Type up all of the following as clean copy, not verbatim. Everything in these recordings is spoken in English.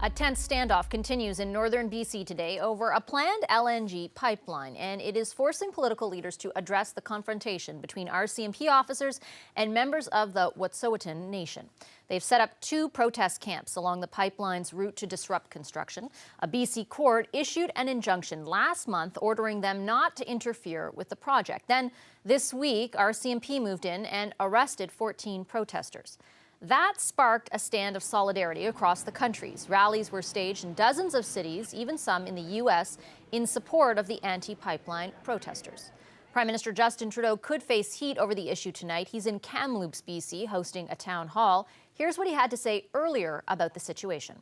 A tense standoff continues in northern BC today over a planned LNG pipeline, and it is forcing political leaders to address the confrontation between RCMP officers and members of the Wet'suwet'en Nation. They've set up 2 protest camps along the pipeline's route to disrupt construction. A BC court issued an injunction last month ordering them not to interfere with the project. Then this week, RCMP moved in and arrested 14 protesters. That sparked a stand of solidarity across the countries. Rallies were staged in dozens of cities, even some in the U.S., in support of the anti-pipeline protesters. Prime Minister Justin Trudeau could face heat over the issue tonight. He's in Kamloops, BC, hosting a town hall. Here's what he had to say earlier about the situation.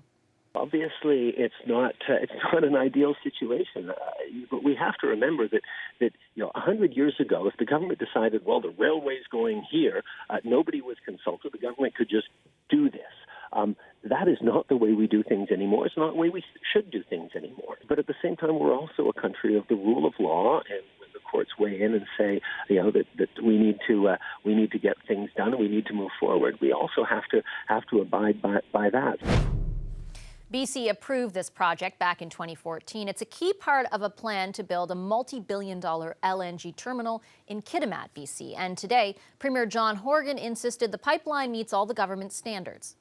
Obviously, it's not an ideal situation, but we have to remember that 100 years ago, if the government decided, well, the railway's going here, nobody was consulted. The government could just do this. That is not the way we do things anymore. It's not the way we should do things anymore. But at the same time, we're also a country of the rule of law, and when the courts weigh in and say, that we need to get things done and we need to move forward, we also have to abide by that. BC approved this project back in 2014. It's a key part of a plan to build a multi-billion-dollar LNG terminal in Kitimat, BC. And today, Premier John Horgan insisted the pipeline meets all the government standards.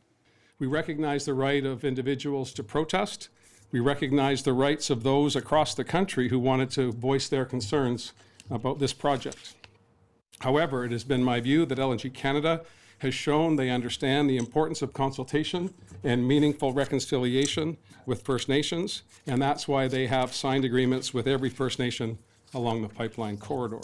We recognize the right of individuals to protest. We recognize the rights of those across the country who wanted to voice their concerns about this project. However, it has been my view that LNG Canada has shown they understand the importance of consultation and meaningful reconciliation with First Nations, and that's why they have signed agreements with every First Nation along the pipeline corridor.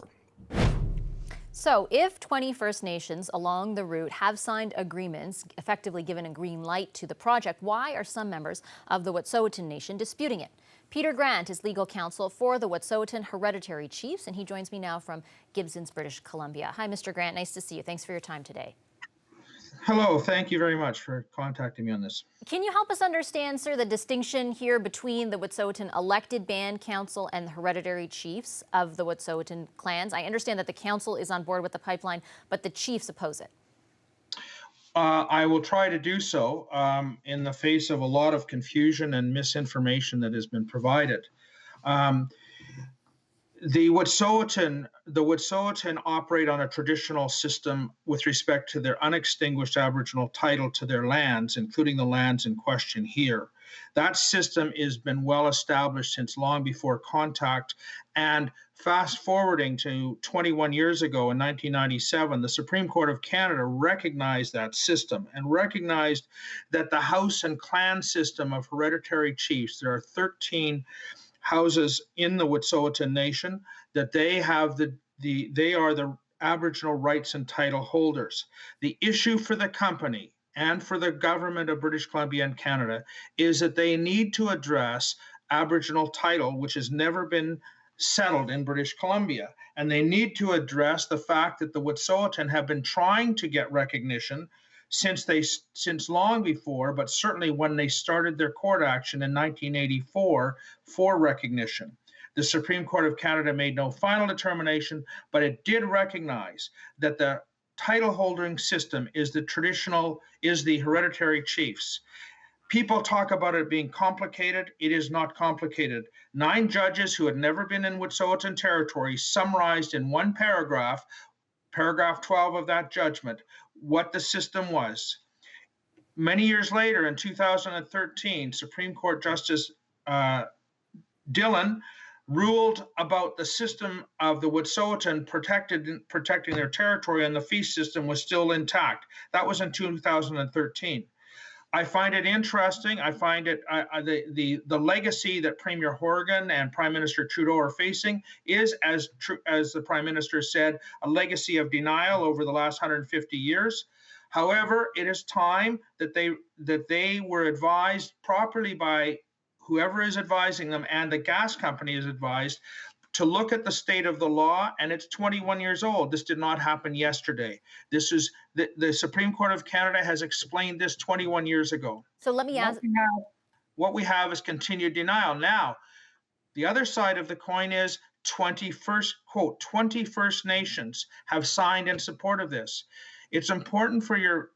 So if 20 First Nations along the route have signed agreements, effectively given a green light to the project, why are some members of the Wet'suwet'en Nation disputing it? Peter Grant is legal counsel for the Wet'suwet'en Hereditary Chiefs, and he joins me now from Gibsons, British Columbia. Hi, Mr. Grant. Nice to see you. Thanks for your time today. Hello, thank you very much for contacting me on this. Can you help us understand, sir, the distinction here between the Wet'suwet'en elected band council and the hereditary chiefs of the Wet'suwet'en clans? I understand that the council is on board with the pipeline, but the chiefs oppose it. I will try to do so in the face of a lot of confusion and misinformation that has been provided. The Wet'suwet'en operate on a traditional system with respect to their unextinguished Aboriginal title to their lands, including the lands in question here. That system has been well established since long before contact, and fast forwarding to 21 years ago in 1997, the Supreme Court of Canada recognized that system and recognized that the house and clan system of hereditary chiefs, there are 13 houses in the Wet'suwet'en Nation, that they have they are the Aboriginal rights and title holders. The issue for the company and for the government of British Columbia and Canada is that they need to address Aboriginal title, which has never been settled in British Columbia. And they need to address the fact that the Wet'suwet'en have been trying to get recognition since long before, but certainly when they started their court action in 1984 for recognition. The Supreme Court of Canada made no final determination, but it did recognize that the title holding system is the hereditary chiefs. People talk about it being complicated. It is not complicated. 9 judges who had never been in Wet'suwet'en territory summarized in one paragraph 12 of that judgment, what the system was. Many years later, in 2013, Supreme Court Justice Dillon ruled about the system of the Wet'suwet'en protecting their territory, and the fee system was still intact. That was in 2013. I find it interesting. I find it the legacy that Premier Horgan and Prime Minister Trudeau are facing is, as the Prime Minister said, a legacy of denial over the last 150 years. However, it is time that they were advised properly by whoever is advising them, and the gas company is advised to look at the state of the law, and it's 21 years old. This did not happen yesterday. This is the Supreme Court of Canada has explained this 21 years ago. So let me ask. What we have is continued denial. Now, the other side of the coin is 20 First Nations have signed in support of this. It's important for your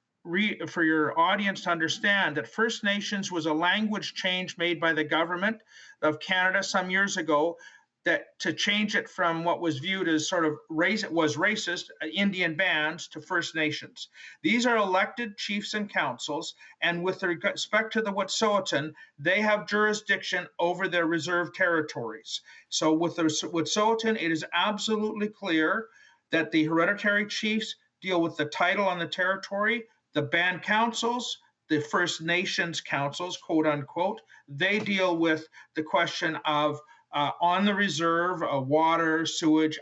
for your audience to understand that First Nations was a language change made by the government of Canada some years ago, that to change it from what was viewed as sort of racist Indian bands to First Nations. These are elected chiefs and councils, and with respect to the Wet'suwet'en, they have jurisdiction over their reserved territories. So with the Wet'suwet'en, it is absolutely clear that the hereditary chiefs deal with the title on the territory. The band councils, the First Nations councils, quote unquote, they deal with the question of on the reserve, water, sewage,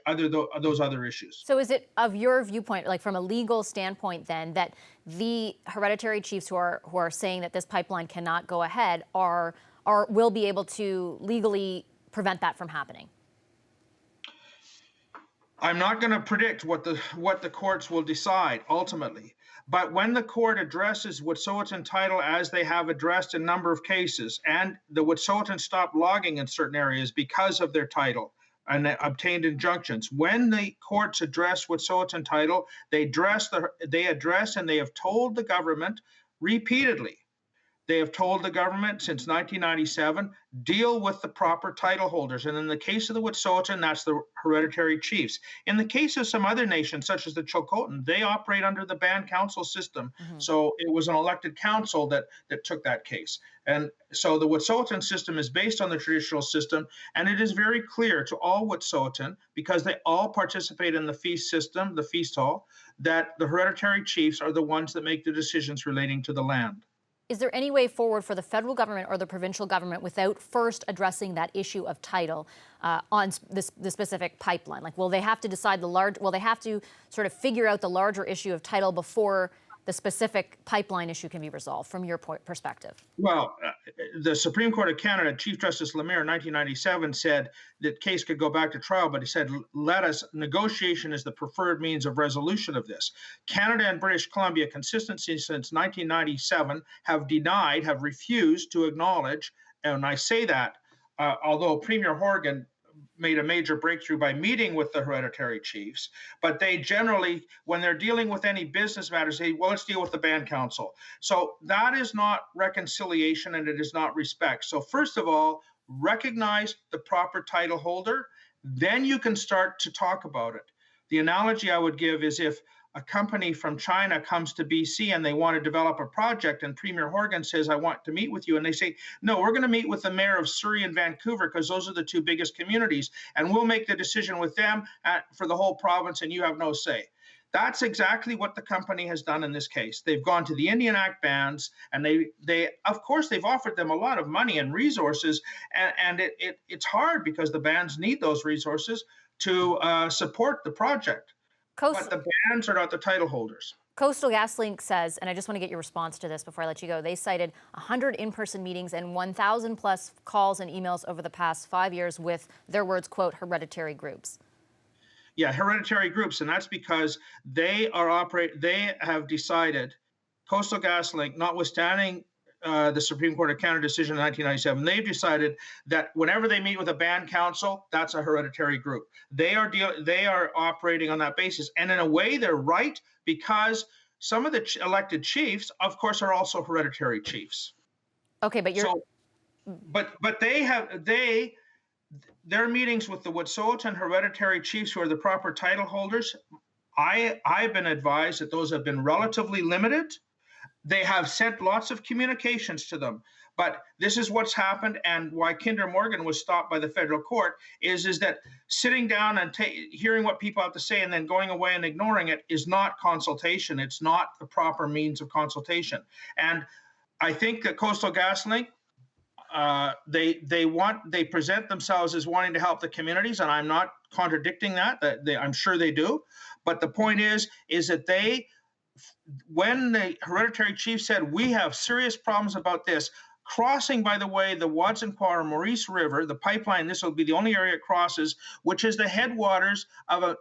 those other issues. So is it, of your viewpoint, like from a legal standpoint then, that the hereditary chiefs who are saying that this pipeline cannot go ahead will be able to legally prevent that from happening? I'm not going to predict what the courts will decide ultimately. But when the court addresses Wet'suwet'en title, as they have addressed a number of cases, and the Wet'suwet'en stopped logging in certain areas because of their title and obtained injunctions, when the courts address Wet'suwet'en title, they address and they have told the government repeatedly. They have told the government since 1997, deal with the proper title holders. And in the case of the Wet'suwet'en, that's the hereditary chiefs. In the case of some other nations, such as the Chilcotin, they operate under the band council system. Mm-hmm. So it was an elected council that took that case. And so the Wet'suwet'en system is based on the traditional system. And it is very clear to all Wet'suwet'en, because they all participate in the feast system, the feast hall, that the hereditary chiefs are the ones that make the decisions relating to the land. Is there any way forward for the federal government or the provincial government without first addressing that issue of title on the specific pipeline? Like, will they have to decide will they have to sort of figure out the larger issue of title before the specific pipeline issue can be resolved from your perspective? Well, the Supreme Court of Canada, Chief Justice Lemire in 1997 said that case could go back to trial, but he said, negotiation is the preferred means of resolution of this. Canada and British Columbia, consistency since 1997, have refused to acknowledge, and I say that, although Premier Horgan made a major breakthrough by meeting with the hereditary chiefs, but they generally, when they're dealing with any business matters, say, well, let's deal with the band council. So that is not reconciliation and it is not respect. So first of all, recognize the proper title holder, then you can start to talk about it. The analogy I would give is if a company from China comes to BC and they want to develop a project and Premier Horgan says, I want to meet with you. And they say, no, we're going to meet with the mayor of Surrey and Vancouver because those are the two biggest communities. And we'll make the decision with them for the whole province and you have no say. That's exactly what the company has done in this case. They've gone to the Indian Act bands and they of course, they've offered them a lot of money and resources. And it's hard because the bands need those resources to support the project. But the bands are not the title holders. Coastal GasLink says, and I just want to get your response to this before I let you go, they cited 100 in-person meetings and 1,000 plus calls and emails over the past 5 years with, their words, quote, hereditary groups. Yeah, hereditary groups, and that's because they have decided, Coastal GasLink, notwithstanding the Supreme Court of Canada decision in 1997, they've decided that whenever they meet with a band council, that's a hereditary group. They are operating on that basis. And in a way, they're right, because some of the elected chiefs, of course, are also hereditary chiefs. Okay, but but their meetings with the Wet'suwet'en hereditary chiefs who are the proper title holders, I've been advised that those have been relatively limited. They have sent lots of communications to them, but this is what's happened, and why Kinder Morgan was stopped by the federal court is that sitting down and hearing what people have to say and then going away and ignoring it is not consultation. It's not the proper means of consultation. And I think that Coastal GasLink, they present themselves as wanting to help the communities, and I'm not contradicting that. I'm sure they do, but the point is that when the hereditary chief said, we have serious problems about this, crossing, by the way, the Watsonqua or Maurice River, the pipeline, this will be the only area it crosses, which is the headwaters of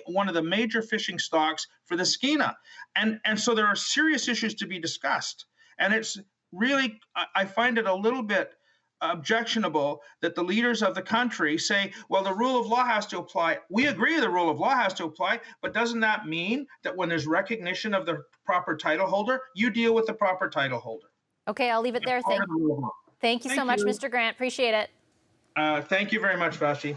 one of the major fishing stocks for the Skeena. And so there are serious issues to be discussed. And it's really, I find it a little bit objectionable that the leaders of the country say, well, the rule of law has to apply. We agree the rule of law has to apply, but doesn't that mean that when there's recognition of the proper title holder, you deal with the proper title holder? Okay, I'll leave it there. Thank you so much, Mr. Grant. Appreciate it. Thank you very much, Vashi.